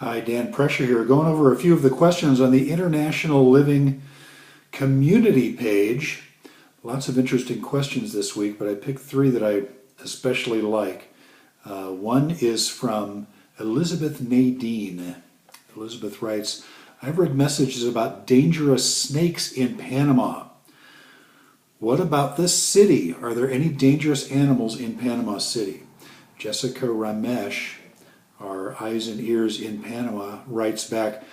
Hi, Dan Pressure here, going over a few of the questions on the International Living Community page. Lots of interesting questions this week, but I picked three that I especially like. One is from Elizabeth Nadine. Elizabeth writes, I've read messages about dangerous snakes in Panama. What about this city? Are there any dangerous animals in Panama City? Jessica Ramesh, our eyes and ears in Panama, writes back,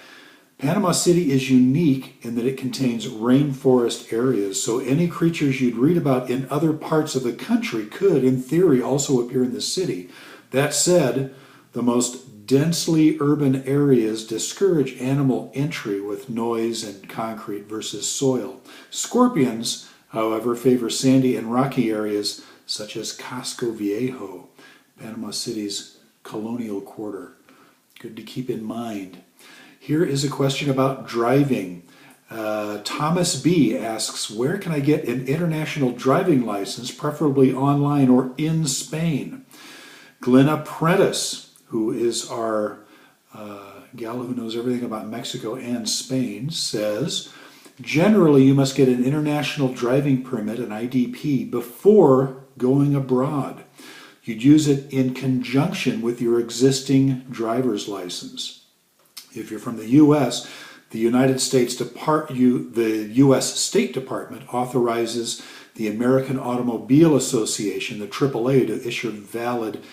Panama City is unique in that it contains rainforest areas, so any creatures you'd read about in other parts of the country could, in theory, also appear in the city. That said, the most densely urban areas discourage animal entry with noise and concrete versus soil. Scorpions, however, favor sandy and rocky areas such as Casco Viejo, Panama City's colonial quarter. Good to keep in mind. Here is a question about driving. Thomas B. asks, where can I get an international driving license, preferably online or in Spain? Glenna Prentice, who is our gal who knows everything about Mexico and Spain, says, generally you must get an international driving permit, an IDP, before going abroad. You'd use it in conjunction with your existing driver's license. If you're from the U.S., the U.S. State Department authorizes the American Automobile Association, the AAA, to issue valid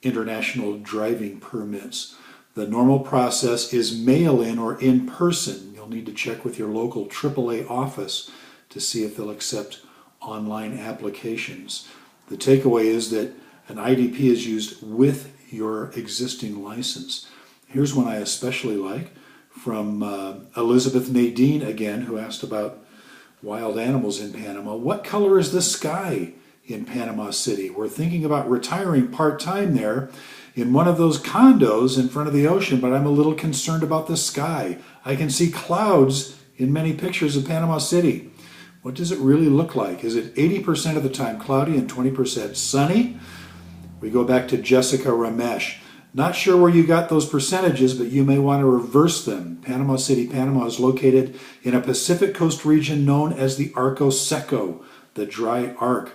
international driving permits. The normal process is mail-in or in person. You'll need to check with your local AAA office to see if they'll accept online applications. The takeaway is that an IDP is used with your existing license. Here's one I especially like from Elizabeth Nadine again, who asked about wild animals in Panama. What color is the sky in Panama City? We're thinking about retiring part-time there in one of those condos in front of the ocean, but I'm a little concerned about the sky. I can see clouds in many pictures of Panama City. What does it really look like? Is it 80% of the time cloudy and 20% sunny? We go back to Jessica Ramesh. Not sure where you got those percentages, but you may want to reverse them. Panama City, Panama is located in a Pacific Coast region known as the Arco Seco, the dry arc.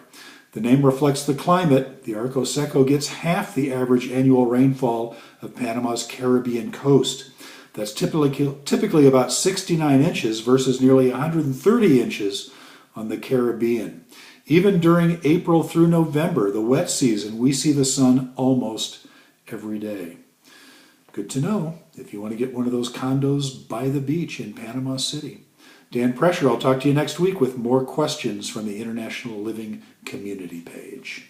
The name reflects the climate. The Arco Seco gets half the average annual rainfall of Panama's Caribbean coast. That's typically about 69 inches versus nearly 130 inches on the Caribbean. Even during April through November, the wet season, we see the sun almost every day. Good to know if you want to get one of those condos by the beach in Panama City. Dan Pressure, I'll talk to you next week with more questions from the International Living Community page.